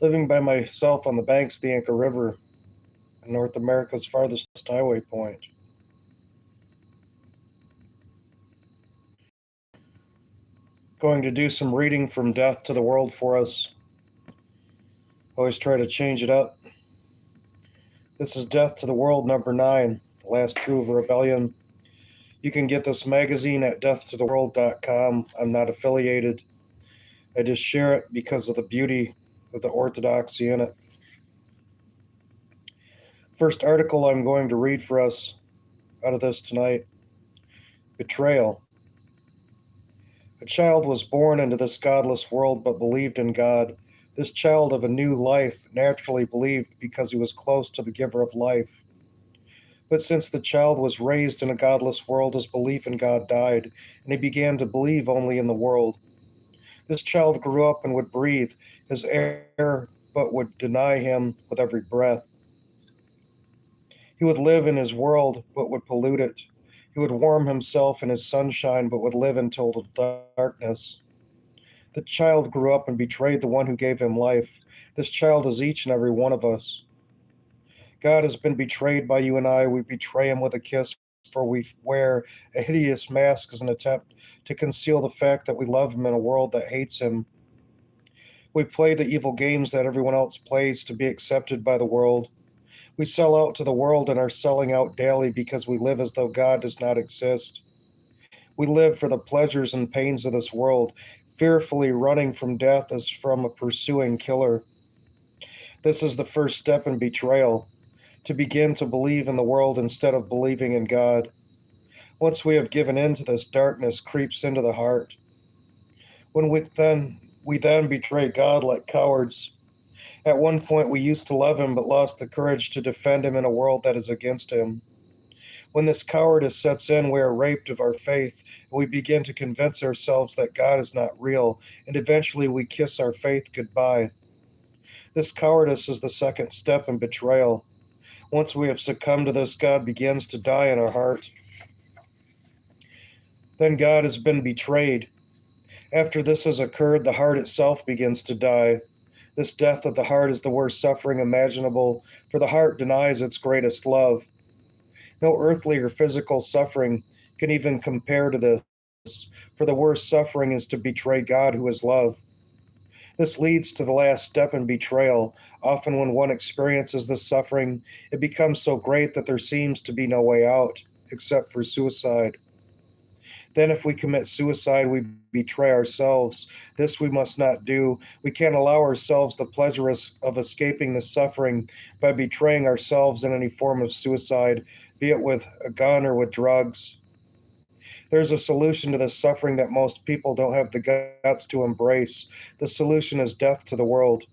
living by myself on the banks of the Anchor River, North America's farthest highway point. Going to do some reading from Death to the World for us. Always try to change it up. This is Death to the World number 9, The Last True of Rebellion. You can get this magazine at deathtotheworld.com. I'm not affiliated. I just share it because of the beauty of the orthodoxy in it. First article I'm going to read for us out of this tonight. Betrayal. A child was born into this godless world but believed in God. This child of a new life naturally believed because he was close to the giver of life. But since the child was raised in a godless world, his belief in God died, and he began to believe only in the world. This child grew up and would breathe his air, but would deny him with every breath. He would live in his world, but would pollute it. He would warm himself in his sunshine, but would live in total darkness. The child grew up and betrayed the one who gave him life. This child is each and every one of us. God has been betrayed by you and I. We betray him with a kiss, for we wear a hideous mask as an attempt to conceal the fact that we love him in a world that hates him. We play the evil games that everyone else plays to be accepted by the world. We sell out to the world and are selling out daily because we live as though God does not exist. We live for the pleasures and pains of this world, fearfully running from death as from a pursuing killer. This is the first step in betrayal, to begin to believe in the world instead of believing in God. Once we have given in to this, darkness creeps into the heart. When we then betray God like cowards. At one point we used to love him but lost the courage to defend him in a world that is against him. When this cowardice sets in, we are raped of our faith, and we begin to convince ourselves that God is not real, and eventually we kiss our faith goodbye. This cowardice is the second step in betrayal. Once we have succumbed to this, God begins to die in our heart. Then God has been betrayed. After this has occurred, the heart itself begins to die. This death of the heart is the worst suffering imaginable, for the heart denies its greatest love. No earthly or physical suffering can even compare to this, for the worst suffering is to betray God, who is love. This leads to the last step in betrayal. Often, when one experiences this suffering, it becomes so great that there seems to be no way out, except for suicide. Then, if we commit suicide, we betray ourselves. This we must not do. We can't allow ourselves the pleasure of escaping the suffering by betraying ourselves in any form of suicide, be it with a gun or with drugs. There's a solution to this suffering that most people don't have the guts to embrace. The solution is death to the world.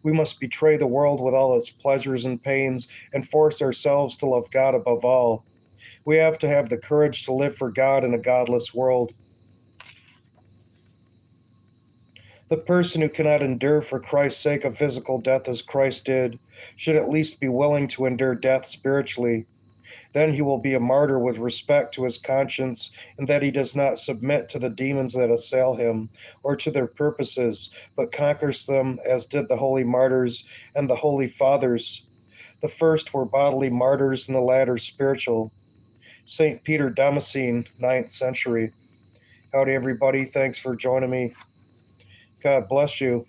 We must betray the world with all its pleasures and pains and force ourselves to love God above all. We have to have the courage to live for God in a godless world. The person who cannot endure for Christ's sake a physical death as Christ did should at least be willing to endure death spiritually. Then he will be a martyr with respect to his conscience, and that he does not submit to the demons that assail him or to their purposes, but conquers them as did the holy martyrs and the holy fathers. The first were bodily martyrs and the latter spiritual. St. Peter Damascene, 9th century. Howdy, everybody. Thanks for joining me. God bless you.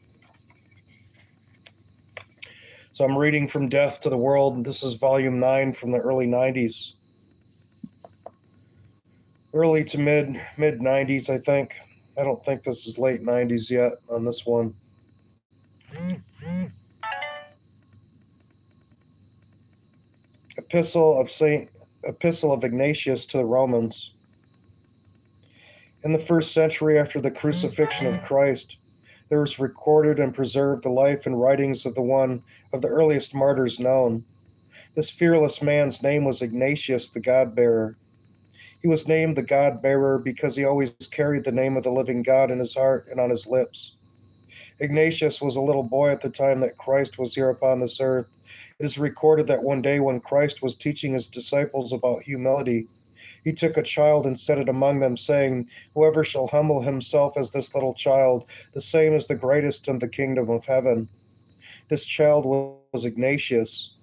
So I'm reading From Death to the World. This is volume 9 from the early 90s. Early to mid 90s, I think. I don't think this is late 90s yet on this one. Epistle of Ignatius to the Romans. In the first century after the crucifixion of Christ, there was recorded and preserved the life and writings of one of the earliest martyrs known. This fearless man's name was Ignatius the God-bearer. He was named the God-bearer because he always carried the name of the living God in his heart and on his lips. Ignatius was a little boy at the time that Christ was here upon this earth. It is recorded that one day when Christ was teaching his disciples about humility, he took a child and set it among them, saying, "Whoever shall humble himself as this little child, the same is the greatest in the kingdom of heaven." This child was Ignatius.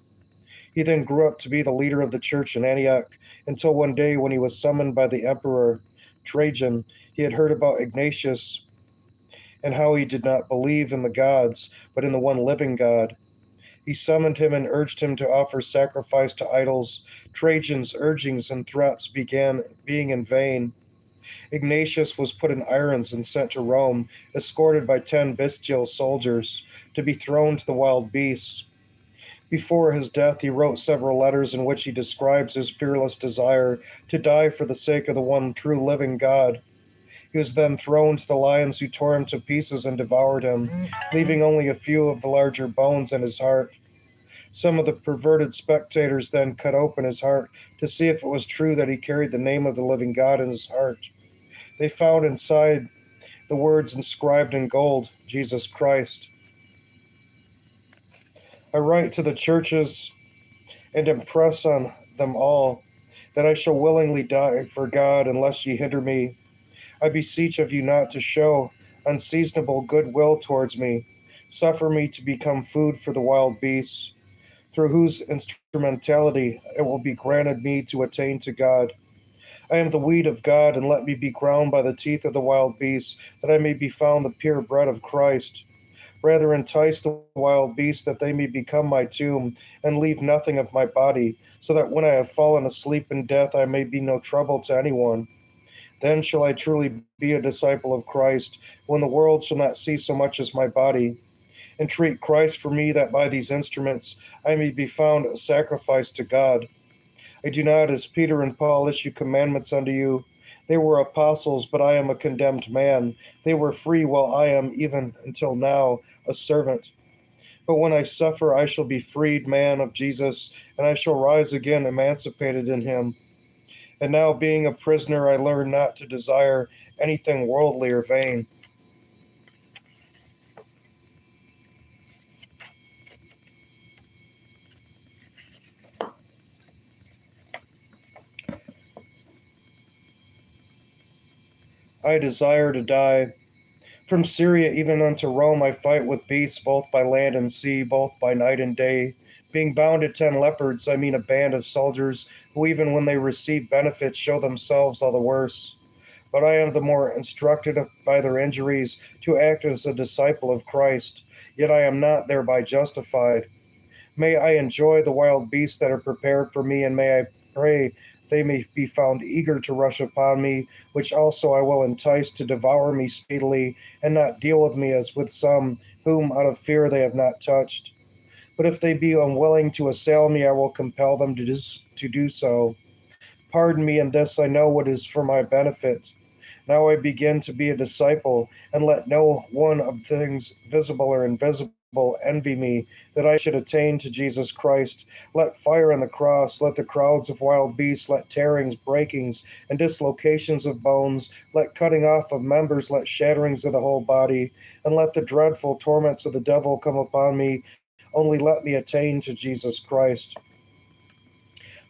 He then grew up to be the leader of the church in Antioch until one day when he was summoned by the emperor Trajan. He had heard about Ignatius and how he did not believe in the gods, but in the one living God. He summoned him and urged him to offer sacrifice to idols. Trajan's urgings and threats began being in vain. Ignatius was put in irons and sent to Rome, escorted by 10 bestial soldiers, to be thrown to the wild beasts. Before his death, he wrote several letters in which he describes his fearless desire to die for the sake of the one true living God. He was then thrown to the lions, who tore him to pieces and devoured him, leaving only a few of the larger bones in his heart. Some of the perverted spectators then cut open his heart to see if it was true that he carried the name of the living God in his heart. They found inside the words inscribed in gold, Jesus Christ. I write to the churches and impress on them all that I shall willingly die for God unless ye hinder me. I beseech of you not to show unseasonable goodwill towards me. Suffer me to become food for the wild beasts, through whose instrumentality it will be granted me to attain to God. I am the wheat of God, and let me be ground by the teeth of the wild beasts, that I may be found the pure bread of Christ. Rather entice the wild beasts, that they may become my tomb, and leave nothing of my body, so that when I have fallen asleep in death I may be no trouble to anyone. Then shall I truly be a disciple of Christ, when the world shall not see so much as my body. Entreat Christ for me, that by these instruments I may be found a sacrifice to God. I do not, as Peter and Paul, issue commandments unto you. They were apostles, but I am a condemned man. They were free, while I am, even until now, a servant. But when I suffer, I shall be freed man of Jesus, and I shall rise again emancipated in him. And now, being a prisoner, I learn not to desire anything worldly or vain. I desire to die. From Syria even unto Rome I fight with beasts, both by land and sea, both by night and day. Being bound to 10 leopards, I mean a band of soldiers, who even when they receive benefits show themselves all the worse. But I am the more instructed by their injuries to act as a disciple of Christ, yet I am not thereby justified. May I enjoy the wild beasts that are prepared for me, and may I pray they may be found eager to rush upon me, which also I will entice to devour me speedily, and not deal with me as with some whom out of fear they have not touched. But if they be unwilling to assail me, I will compel them to do so. Pardon me in this, I know what is for my benefit. Now I begin to be a disciple, and let no one of things visible or invisible envy me, that I should attain to Jesus Christ. Let fire on the cross, let the crowds of wild beasts, let tearings, breakings, and dislocations of bones, let cutting off of members, let shatterings of the whole body, and let the dreadful torments of the devil come upon me. Only let me attain to Jesus Christ.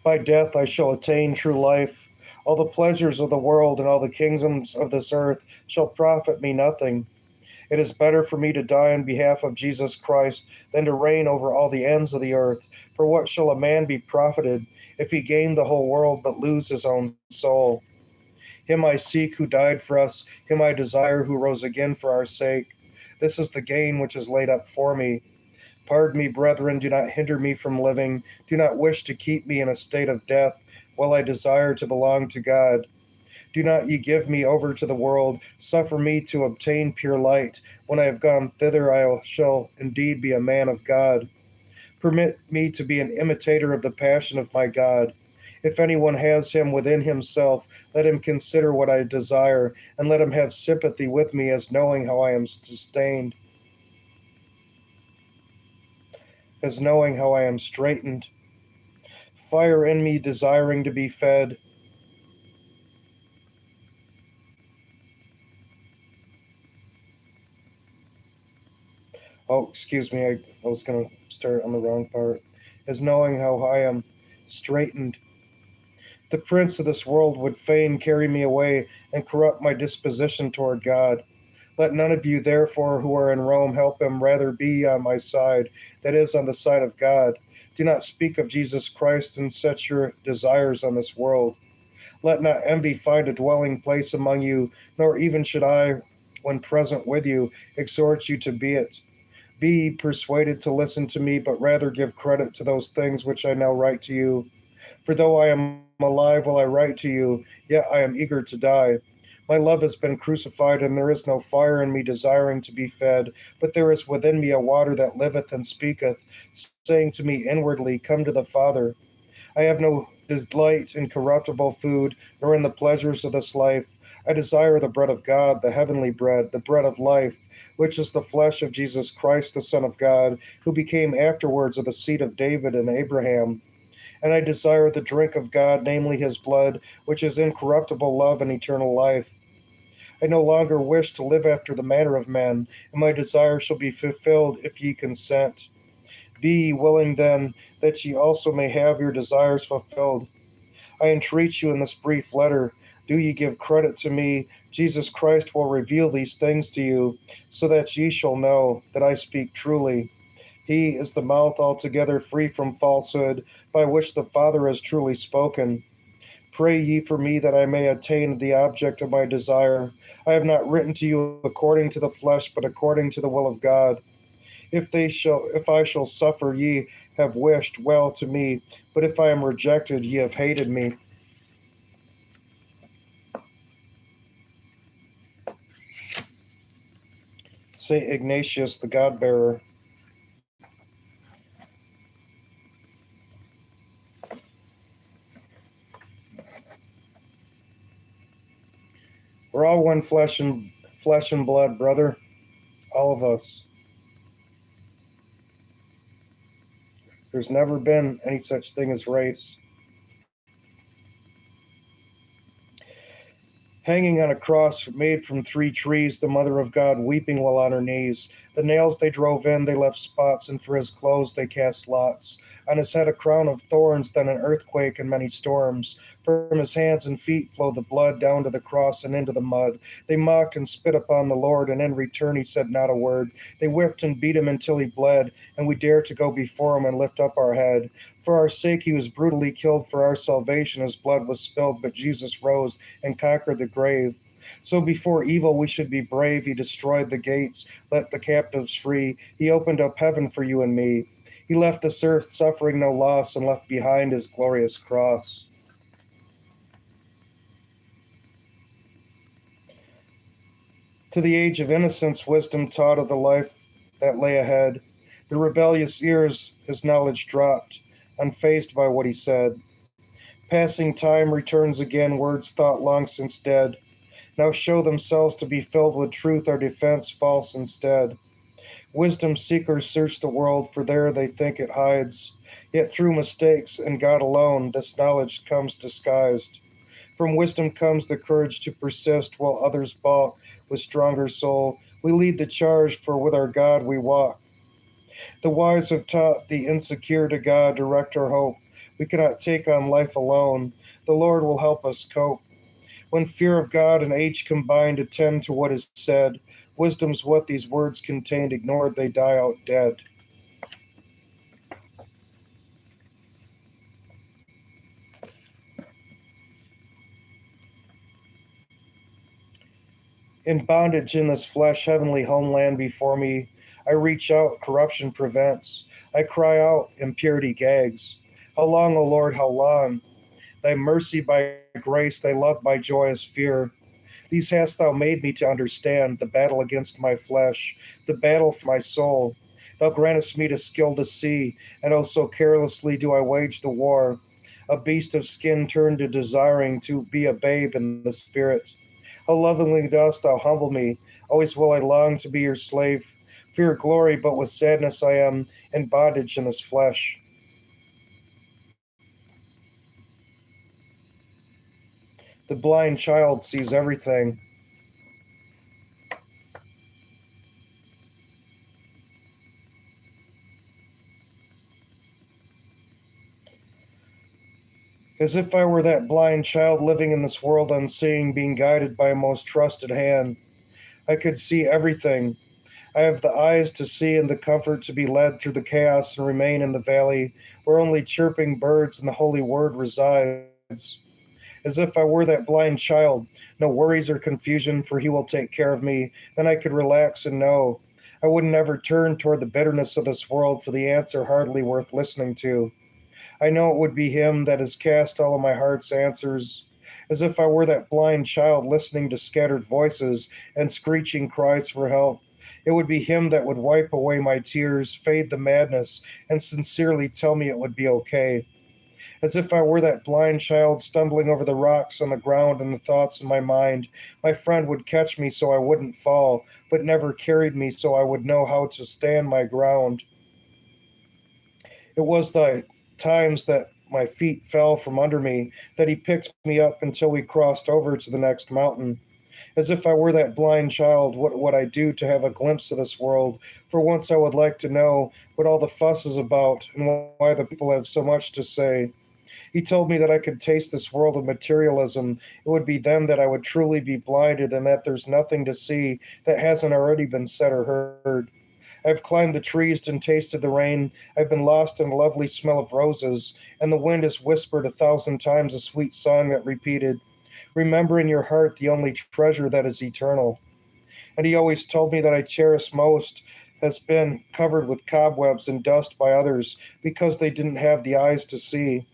By death I shall attain true life. All the pleasures of the world and all the kingdoms of this earth shall profit me nothing. It is better for me to die on behalf of Jesus Christ than to reign over all the ends of the earth. For what shall a man be profited if he gain the whole world but lose his own soul? Him I seek who died for us, him I desire who rose again for our sake. This is the gain which is laid up for me. Pardon me, brethren, do not hinder me from living. Do not wish to keep me in a state of death, while I desire to belong to God. Do not ye give me over to the world. Suffer me to obtain pure light. When I have gone thither, I shall indeed be a man of God. Permit me to be an imitator of the passion of my God. If anyone has him within himself, let him consider what I desire, and let him have sympathy with me, as knowing how I am sustained, as knowing how I am straitened. Fire in me, desiring to be fed. Oh, excuse me, I was going to start on the wrong part. As knowing how I am straitened. The prince of this world would fain carry me away and corrupt my disposition toward God. Let none of you, therefore, who are in Rome, help him, rather be on my side, that is, on the side of God. Do not speak of Jesus Christ and set your desires on this world. Let not envy find a dwelling place among you, nor even should I, when present with you, exhort you to be it. Be persuaded to listen to me, but rather give credit to those things which I now write to you. For though I am alive while I write to you, yet I am eager to die. My love has been crucified, and there is no fire in me desiring to be fed, but there is within me a water that liveth and speaketh, saying to me inwardly, Come to the Father. I have no delight in corruptible food, nor in the pleasures of this life. I desire the bread of God, the heavenly bread, the bread of life, which is the flesh of Jesus Christ, the Son of God, who became afterwards of the seed of David and Abraham. And I desire the drink of God, namely his blood, which is incorruptible love and eternal life. I no longer wish to live after the manner of men, and my desire shall be fulfilled if ye consent. Be ye willing then, that ye also may have your desires fulfilled. I entreat you in this brief letter, do ye give credit to me. Jesus Christ will reveal these things to you, so that ye shall know that I speak truly. He is the mouth altogether free from falsehood, by which the Father has truly spoken. Pray ye for me that I may attain the object of my desire. I have not written to you according to the flesh, but according to the will of God. If I shall suffer, ye have wished well to me, but if I am rejected, ye have hated me. St. Ignatius the God-bearer. We're all one flesh and blood, brother. All of us. There's never been any such thing as race. Hanging on a cross made from 3 trees, the Mother of God weeping while on her knees. The nails they drove in, they left spots, and for his clothes they cast lots. On his head a crown of thorns, then an earthquake and many storms. From his hands and feet flowed the blood down to the cross and into the mud. They mocked and spit upon the Lord, and in return he said not a word. They whipped and beat him until he bled, and we dared to go before him and lift up our head. For our sake he was brutally killed, for our salvation his blood was spilled, but Jesus rose and conquered the grave. So before evil we should be brave. He destroyed the gates, let the captives free. He opened up heaven for you and me. He left this earth suffering no loss and left behind his glorious cross. To the age of innocence, wisdom taught of the life that lay ahead. The rebellious ears his knowledge dropped, unfazed by what he said. Passing time returns again, words thought long since dead. Now show themselves to be filled with truth, our defense false instead. Wisdom seekers search the world, for there they think it hides. Yet through mistakes and God alone, this knowledge comes disguised. From wisdom comes the courage to persist, while others balk with stronger soul. We lead the charge, for with our God we walk. The wise have taught the insecure to God, direct our hope. We cannot take on life alone. The Lord will help us cope. When fear of God and age combine to tend to what is said, wisdom's what these words contained. Ignored, they die out dead. In bondage in this flesh, heavenly homeland before me, I reach out, corruption prevents. I cry out, impurity gags. How long, O Lord, how long? Thy mercy by grace, thy love by joyous fear. These hast thou made me to understand, the battle against my flesh, the battle for my soul. Thou grantest me to skill to see, and oh, so carelessly do I wage the war. A beast of skin turned to desiring to be a babe in the spirit. How lovingly dost thou humble me. Always will I long to be your slave. Fear glory, but with sadness I am in bondage in this flesh. The blind child sees everything. As if I were that blind child living in this world unseeing, being guided by a most trusted hand. I could see everything. I have the eyes to see and the comfort to be led through the chaos and remain in the valley where only chirping birds and the holy word resides. As if I were that blind child, no worries or confusion, for he will take care of me. Then I could relax and know. I wouldn't ever turn toward the bitterness of this world for the answer hardly worth listening to. I know it would be him that has cast all of my heart's answers, as if I were that blind child listening to scattered voices and screeching cries for help. It would be him that would wipe away my tears, fade the madness, and sincerely tell me it would be okay. As if I were that blind child stumbling over the rocks on the ground and the thoughts in my mind, my friend would catch me so I wouldn't fall, but never carried me so I would know how to stand my ground. It was the times that my feet fell from under me that he picked me up until we crossed over to the next mountain. As if I were that blind child, what would I do to have a glimpse of this world? For once I would like to know what all the fuss is about and why the people have so much to say. He told me that I could taste this world of materialism. It would be then that I would truly be blinded and that there's nothing to see that hasn't already been said or heard. I've climbed the trees and tasted the rain. I've been lost in the lovely smell of roses, and the wind has whispered 1,000 times a sweet song that repeated, "Remember in your heart the only treasure that is eternal." And he always told me that I cherish most has been covered with cobwebs and dust by others because they didn't have the eyes to see.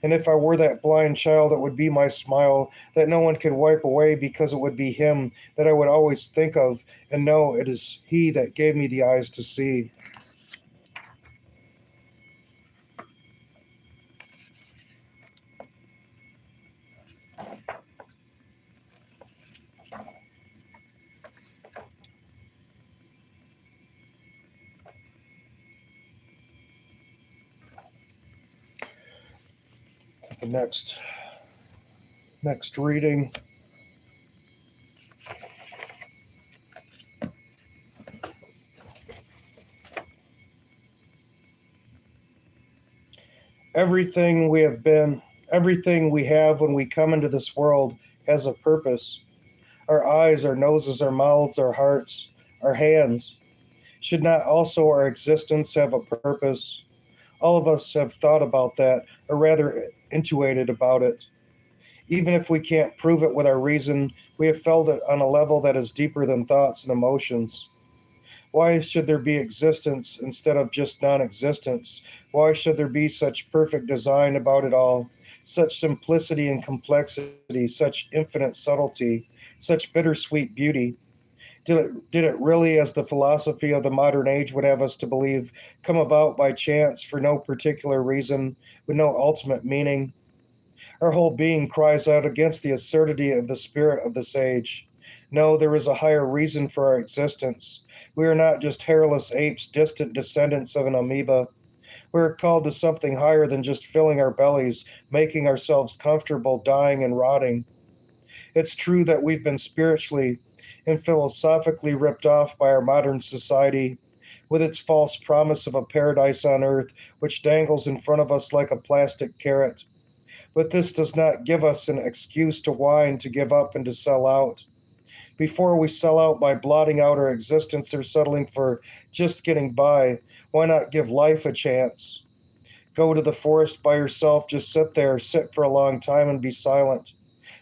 And if I were that blind child, it would be my smile that no one could wipe away because it would be him that I would always think of and know it is he that gave me the eyes to see. The next reading. Everything we have been, everything we have when we come into this world has a purpose. Our eyes, our noses, our mouths, our hearts, our hands. Should not also our existence have a purpose? All of us have thought about that, or rather intuited about it. Even if we can't prove it with our reason, we have felt it on a level that is deeper than thoughts and emotions. Why should there be existence instead of just non existence? Why should there be such perfect design about it all? Such simplicity and complexity, such infinite subtlety, such bittersweet beauty? Did it really, as the philosophy of the modern age would have us to believe, come about by chance for no particular reason, with no ultimate meaning? Our whole being cries out against the absurdity of the spirit of this age. No, there is a higher reason for our existence. We are not just hairless apes, distant descendants of an amoeba. We are called to something higher than just filling our bellies, making ourselves comfortable, dying and rotting. It's true that we've been spiritually and philosophically ripped off by our modern society, with its false promise of a paradise on earth which dangles in front of us like a plastic carrot. But this does not give us an excuse to whine, to give up, and to sell out. Before we sell out by blotting out our existence or settling for just getting by, why not give life a chance? Go to the forest by yourself, just sit there, sit for a long time and be silent.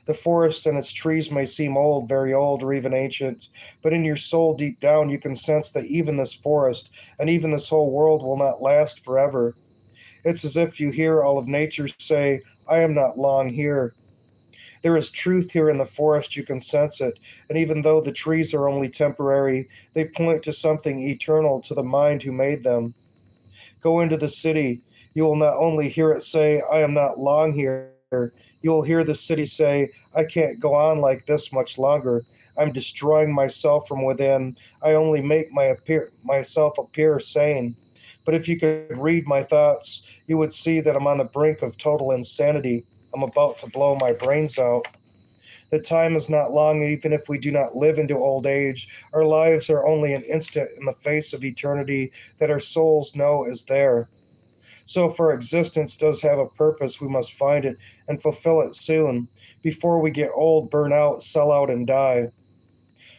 The forest and its trees may seem old, very old, or even ancient, but in your soul deep down you can sense that even this forest and even this whole world will not last forever. It's as if you hear all of nature say, I am not long here. There is truth here in the forest, you can sense it, and even though the trees are only temporary, they point to something eternal to the mind who made them. Go into the city, you will not only hear it say, I am not long here, you will hear the city say, I can't go on like this much longer. I'm destroying myself from within. I only make myself appear sane. But if you could read my thoughts, you would see that I'm on the brink of total insanity. I'm about to blow my brains out. The time is not long, even if we do not live into old age. Our lives are only an instant in the face of eternity that our souls know is there. So, if our existence does have a purpose, we must find it and fulfill it soon, before we get old, burn out, sell out, and die.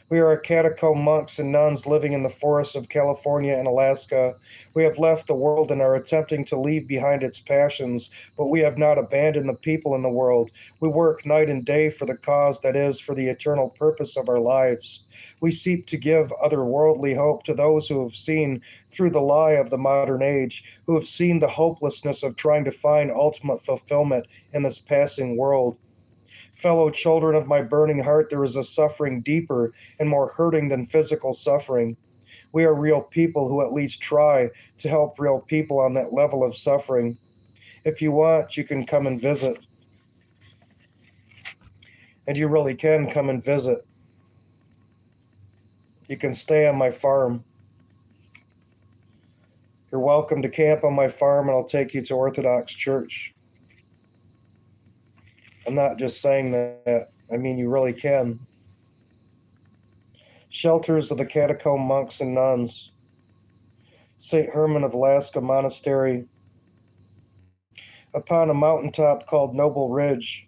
We are catacomb monks and nuns living in the forests of California and Alaska. We have left the world and are attempting to leave behind its passions, but we have not abandoned the people in the world. We work night and day for the cause that is, for the eternal purpose of our lives. We seek to give otherworldly hope to those who have seen through the lie of the modern age, who have seen the hopelessness of trying to find ultimate fulfillment in this passing world. Fellow children of my burning heart, there is a suffering deeper and more hurting than physical suffering. We are real people who at least try to help real people on that level of suffering. If you want, you can come and visit. And you really can come and visit. You can stay on my farm. You're welcome to camp on my farm, and I'll take you to Orthodox Church. I'm not just saying that. I mean, you really can. Shelters of the catacomb monks and nuns. St. Herman of Alaska Monastery. Upon a mountaintop called Noble Ridge.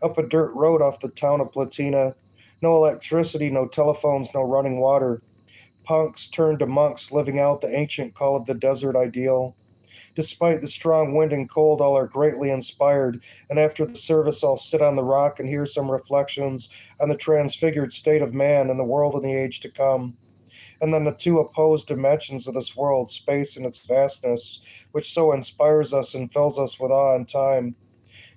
Up a dirt road off the town of Platina. No electricity, no telephones, no running water. Punks turned to monks living out the ancient call of the desert ideal. Despite the strong wind and cold, all are greatly inspired, and after the service, I'll sit on the rock and hear some reflections on the transfigured state of man and the world in the age to come. And then the two opposed dimensions of this world, space and its vastness, which so inspires us and fills us with awe and time.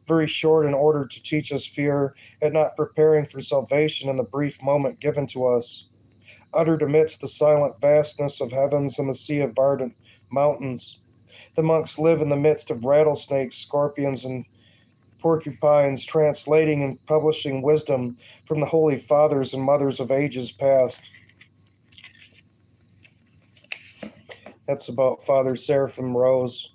Very short in order to teach us fear and not preparing for salvation in the brief moment given to us. Uttered amidst the silent vastness of heavens and the sea of ardent mountains. The monks live in the midst of rattlesnakes, scorpions, and porcupines, translating and publishing wisdom from the holy fathers and mothers of ages past. That's about Father Seraphim Rose.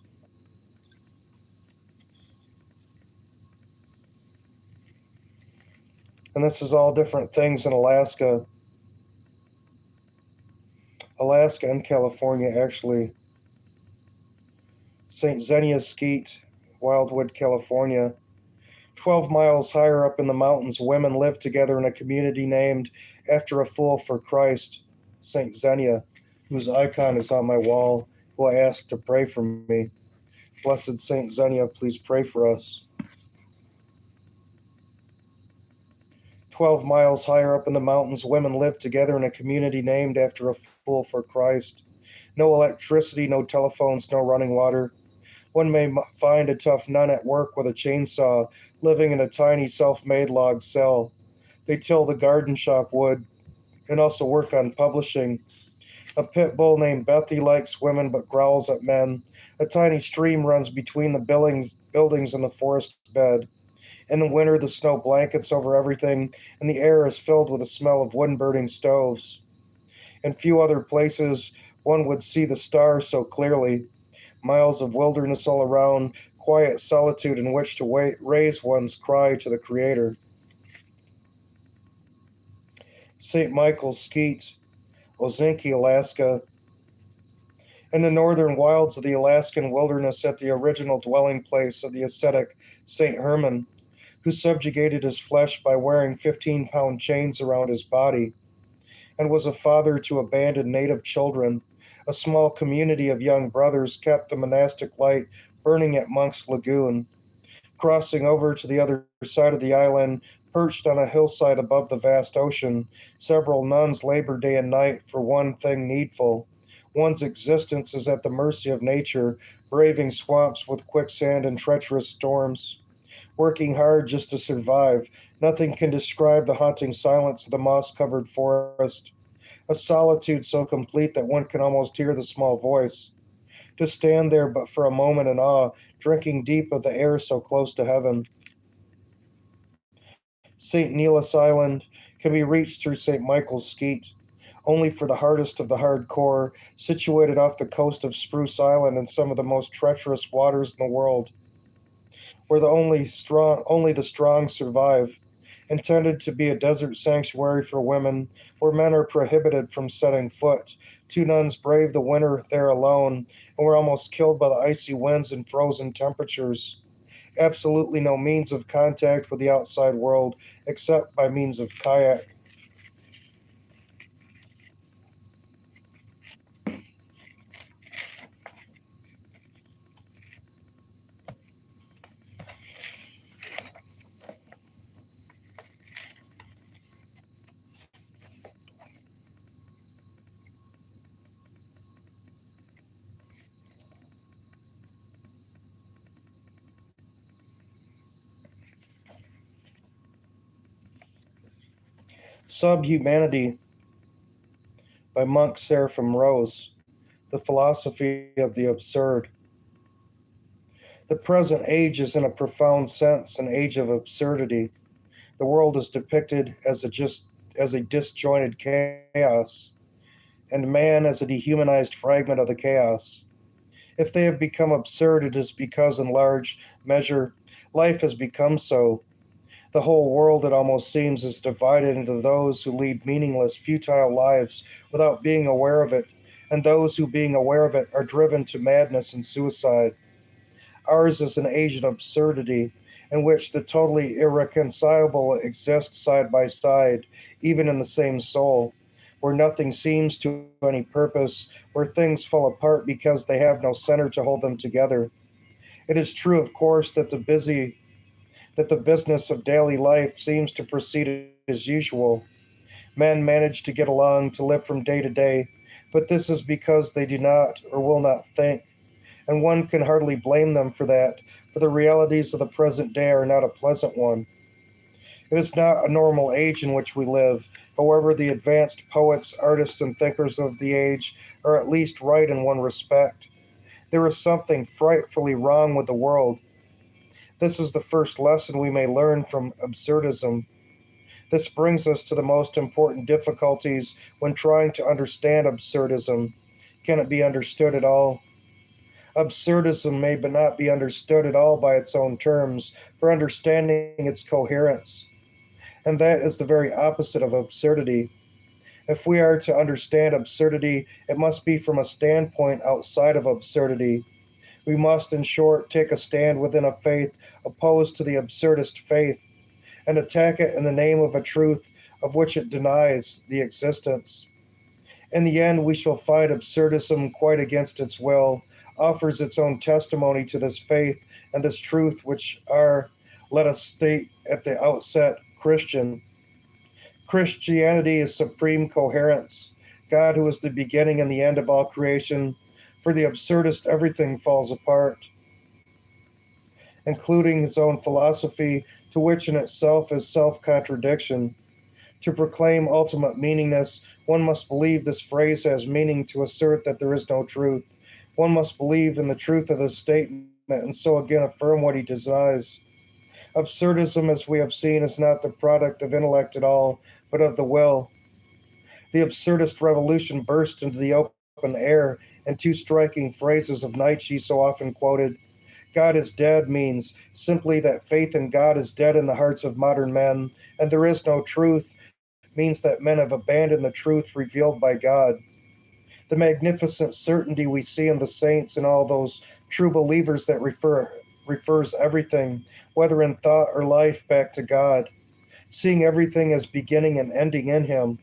And this is all different things in Alaska. Alaska and California, actually. St. Xenia Skeet, Wildwood, California. 12 miles higher up in the mountains, women live together in a community named after a fool for Christ, St. Xenia, whose icon is on my wall, who I asked to pray for me. Blessed St. Xenia, please pray for us. 12 miles higher up in the mountains, women live together in a community named after a fool for Christ. No electricity, no telephones, no running water. One may find a tough nun at work with a chainsaw, living in a tiny self-made log cell. They till the garden shop wood and also work on publishing. A pit bull named Bethy likes women but growls at men. A tiny stream runs between the buildings and the forest bed. In the winter, the snow blankets over everything, and the air is filled with the smell of wood-burning stoves. In few other places, one would see the stars so clearly. Miles of wilderness all around, quiet solitude in which to raise one's cry to the Creator. St. Michael's Skeet, Ozinki, Alaska. In the northern wilds of the Alaskan wilderness at the original dwelling place of the ascetic St. Herman, who subjugated his flesh by wearing 15-pound chains around his body, and was a father to abandoned native children. A small community of young brothers kept the monastic light burning at Monk's Lagoon. Crossing over to the other side of the island, perched on a hillside above the vast ocean, several nuns labor day and night for one thing needful. One's existence is at the mercy of nature, braving swamps with quicksand and treacherous storms. Working hard just to survive, nothing can describe the haunting silence of the moss-covered forest. A solitude so complete that one can almost hear the small voice. To stand there but for a moment in awe, drinking deep of the air so close to heaven. St. Nelis Island can be reached through St. Michael's Skeet, only for the hardest of the hardcore, situated off the coast of Spruce Island in some of the most treacherous waters in the world, where only the strong survive. Intended to be a desert sanctuary for women, where men are prohibited from setting foot. Two nuns braved the winter there alone and were almost killed by the icy winds and frozen temperatures. Absolutely no means of contact with the outside world except by means of kayak. Subhumanity by monk Seraphim Rose, The Philosophy of the Absurd. The present age is, in a profound sense, an age of absurdity. The world is depicted as a disjointed chaos, and man as a dehumanized fragment of the chaos. If they have become absurd, it is because, in large measure, life has become so. The whole world, it almost seems, is divided into those who lead meaningless, futile lives without being aware of it, and those who, being aware of it, are driven to madness and suicide. Ours is an age of absurdity, in which the totally irreconcilable exist side by side, even in the same soul, where nothing seems to any purpose, where things fall apart because they have no center to hold them together. It is true, of course, that the business of daily life seems to proceed as usual. Men manage to get along, to live from day to day, but this is because they do not or will not think, and one can hardly blame them for that, for the realities of the present day are not a pleasant one. It is not a normal age in which we live. However, the advanced poets, artists, and thinkers of the age are at least right in one respect. There is something frightfully wrong with the world. This is the first lesson we may learn from absurdism. This brings us to the most important difficulties when trying to understand absurdism. Can it be understood at all? Absurdism may but not be understood at all by its own terms, for understanding its coherence. And that is the very opposite of absurdity. If we are to understand absurdity, it must be from a standpoint outside of absurdity. We must, in short, take a stand within a faith opposed to the absurdist faith, and attack it in the name of a truth of which it denies the existence. In the end, we shall find absurdism, quite against its will, offers its own testimony to this faith and this truth, which are, let us state at the outset, Christian. Christianity is supreme coherence. God, who is the beginning and the end of all creation. For the absurdist, everything falls apart, including his own philosophy, to which in itself is self contradiction. To proclaim ultimate meaningness, one must believe this phrase has meaning to assert that there is no truth. One must believe in the truth of this statement and so again affirm what he denies. Absurdism, as we have seen, is not the product of intellect at all, but of the will. The absurdist revolution burst into the open air, and two striking phrases of Nietzsche, so often quoted. God is dead means simply that faith in God is dead in the hearts of modern men, and there is no truth means that men have abandoned the truth revealed by God. The magnificent certainty we see in the saints and all those true believers that refers everything, whether in thought or life, back to God, seeing everything as beginning and ending in Him.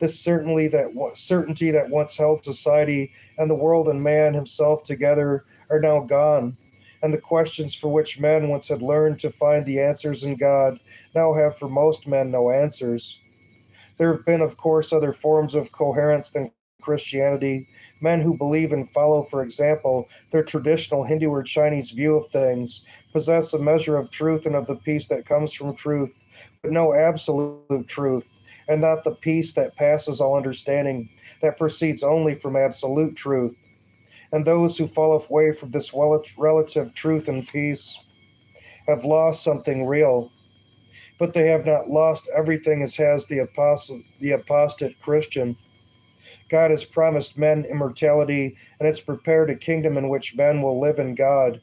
This certainty that once held society and the world and man himself together are now gone, and the questions for which men once had learned to find the answers in God now have for most men no answers. There have been, of course, other forms of coherence than Christianity. Men who believe and follow, for example, their traditional Hindu or Chinese view of things, possess a measure of truth and of the peace that comes from truth, but no absolute truth, and not the peace that passes all understanding, that proceeds only from absolute truth. And those who fall away from this relative truth and peace have lost something real, but they have not lost everything, as has the apostate Christian. God has promised men immortality and has prepared a kingdom in which men will live in God.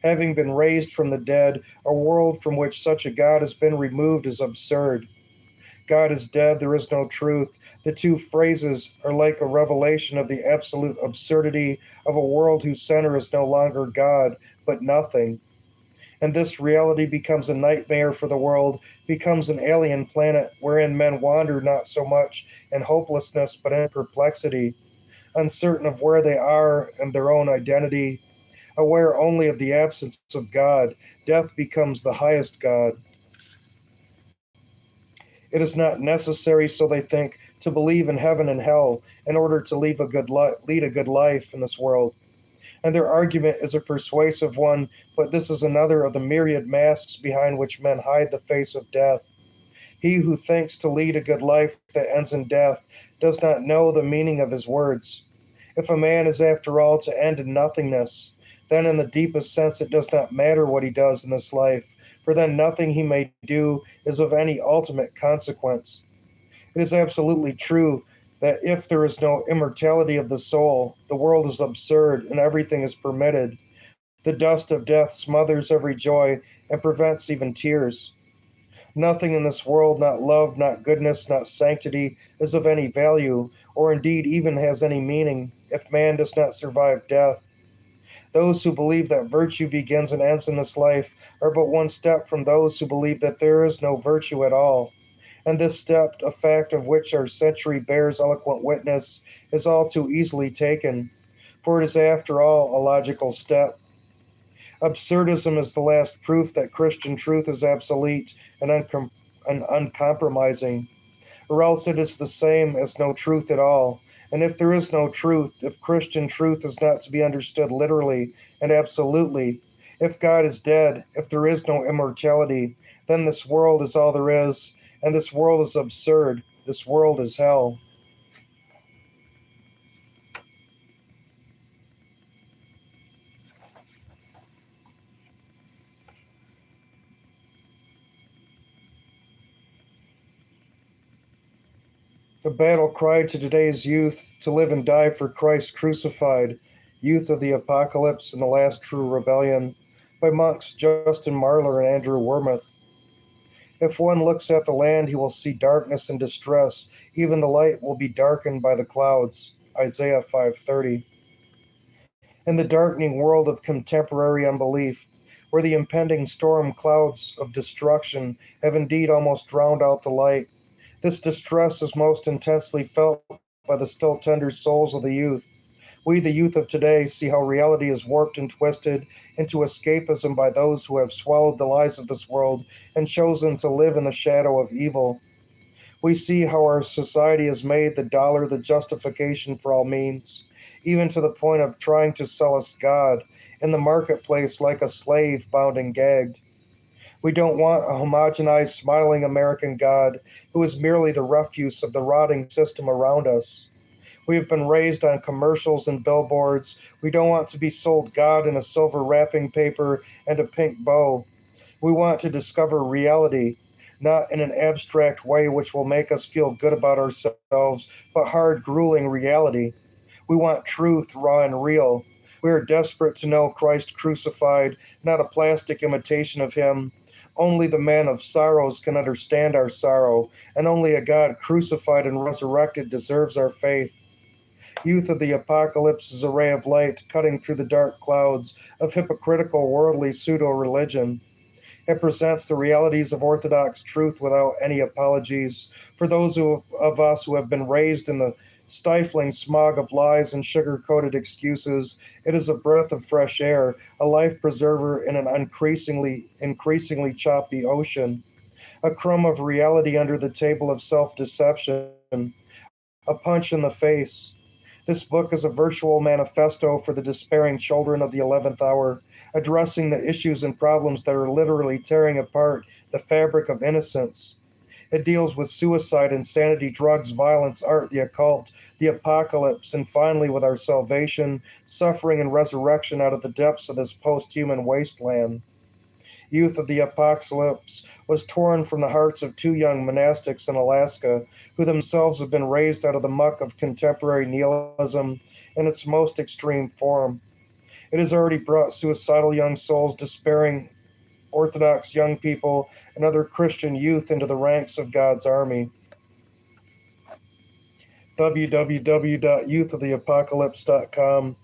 Having been raised from the dead, a world from which such a God has been removed is absurd. God is dead, there is no truth. The two phrases are like a revelation of the absolute absurdity of a world whose center is no longer God, but nothing. And this reality becomes a nightmare for the world, becomes an alien planet wherein men wander not so much in hopelessness but in perplexity, uncertain of where they are and their own identity, aware only of the absence of God. Death becomes the highest God. It is not necessary, so they think, to believe in heaven and hell in order to lead a good life in this world. And their argument is a persuasive one, but this is another of the myriad masks behind which men hide the face of death. He who thinks to lead a good life that ends in death does not know the meaning of his words. If a man is after all to end in nothingness, then in the deepest sense it does not matter what he does in this life, for then nothing he may do is of any ultimate consequence. It is absolutely true that if there is no immortality of the soul, the world is absurd and everything is permitted. The dust of death smothers every joy and prevents even tears. Nothing in this world, not love, not goodness, not sanctity, is of any value, or indeed even has any meaning, if man does not survive death. Those who believe that virtue begins and ends in this life are but one step from those who believe that there is no virtue at all. And this step, a fact of which our century bears eloquent witness, is all too easily taken, for it is after all a logical step. Absurdism is the last proof that Christian truth is obsolete and uncompromising, or else it is the same as no truth at all. And if there is no truth, if Christian truth is not to be understood literally and absolutely, if God is dead, if there is no immortality, then this world is all there is, and this world is absurd. This world is hell. A battle cry to today's youth to live and die for Christ crucified, Youth of the Apocalypse and the Last True Rebellion, by monks Justin Marlar and Andrew Wormuth. If one looks at the land, he will see darkness and distress. Even the light will be darkened by the clouds. Isaiah 5:30. In the darkening world of contemporary unbelief, where the impending storm clouds of destruction have indeed almost drowned out the light, this distress is most intensely felt by the still tender souls of the youth. We, the youth of today, see how reality is warped and twisted into escapism by those who have swallowed the lies of this world and chosen to live in the shadow of evil. We see how our society has made the dollar the justification for all means, even to the point of trying to sell us God in the marketplace like a slave bound and gagged. We don't want a homogenized, smiling American God who is merely the refuse of the rotting system around us. We have been raised on commercials and billboards. We don't want to be sold God in a silver wrapping paper and a pink bow. We want to discover reality, not in an abstract way which will make us feel good about ourselves, but hard, grueling reality. We want truth, raw and real. We are desperate to know Christ crucified, not a plastic imitation of him. Only the man of sorrows can understand our sorrow, and only a God crucified and resurrected deserves our faith. Youth of the Apocalypse is a ray of light cutting through the dark clouds of hypocritical worldly pseudo religion. It presents the realities of Orthodox truth without any apologies. For those of us who have been raised in the stifling smog of lies and sugar coated excuses, it is a breath of fresh air, a life preserver in an increasingly choppy ocean, a crumb of reality under the table of self deception, a punch in the face. This book is a virtual manifesto for the despairing children of the 11th hour, addressing the issues and problems that are literally tearing apart the fabric of innocence. It deals with suicide, insanity, drugs, violence, art, the occult, the apocalypse, and finally with our salvation, suffering, and resurrection out of the depths of this post human wasteland. Youth of the Apocalypse was torn from the hearts of two young monastics in Alaska who themselves have been raised out of the muck of contemporary nihilism in its most extreme form. It has already brought suicidal young souls, despairing Orthodox young people, and other Christian youth into the ranks of God's army. www.youthoftheapocalypse.com,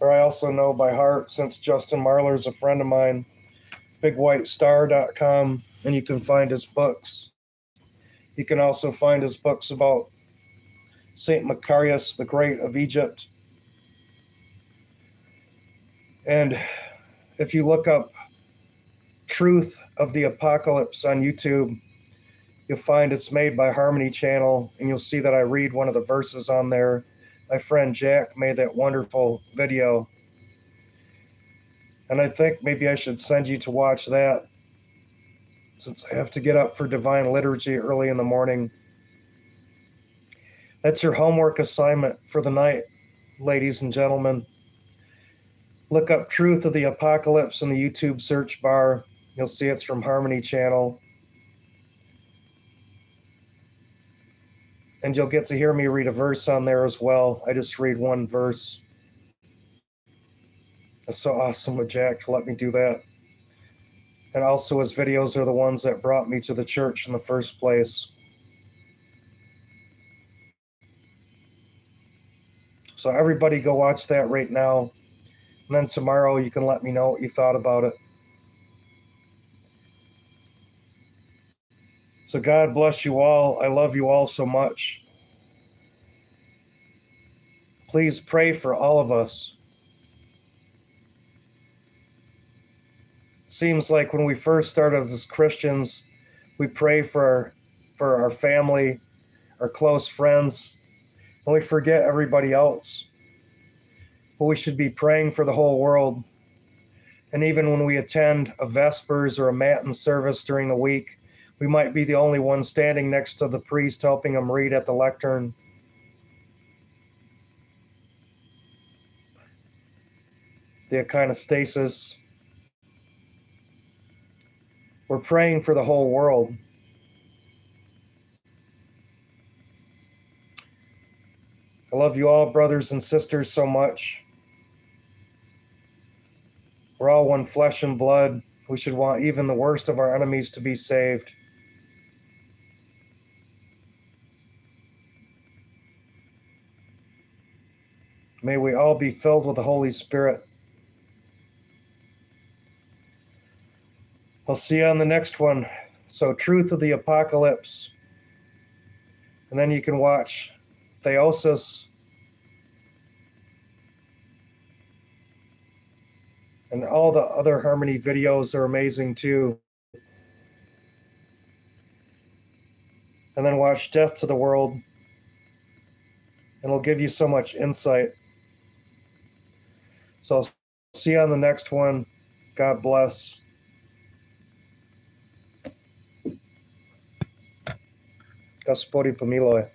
or I also know by heart, since Justin Marlar is a friend of mine, bigwhitestar.com, and you can find his books. You can also find his books about St. Macarius the Great of Egypt. And if you look up Truth of the Apocalypse on YouTube, you'll find it's made by Harmony Channel, and you'll see that I read one of the verses on there. My friend Jack made that wonderful video. And I think maybe I should send you to watch that. since I have to get up for Divine Liturgy early in the morning. That's your homework assignment for the night, ladies and gentlemen. Look up Truth of the Apocalypse in the YouTube search bar. You'll see it's from Harmony Channel. And you'll get to hear me read a verse on there as well. I just read one verse. It's so awesome with Jack to let me do that. And also his videos are the ones that brought me to the church in the first place. So everybody go watch that right now. And then tomorrow you can let me know what you thought about it. So God bless you all. I love you all so much. Please pray for all of us. Seems like when we first started as Christians, we pray for our family, our close friends, and we forget everybody else. But we should be praying for the whole world. And even when we attend a Vespers or a Matin service during the week, we might be the only one standing next to the priest helping him read at the lectern. The echinostasis. We're praying for the whole world. I love you all, brothers and sisters, so much. We're all one flesh and blood. We should want even the worst of our enemies to be saved. May we all be filled with the Holy Spirit. I'll see you on the next one. So, Truth of the Apocalypse. And then you can watch Theosis. And all the other Harmony videos are amazing too. And then watch Death to the World. And it'll give you so much insight. So I'll see you on the next one. God bless. Господи помилуй.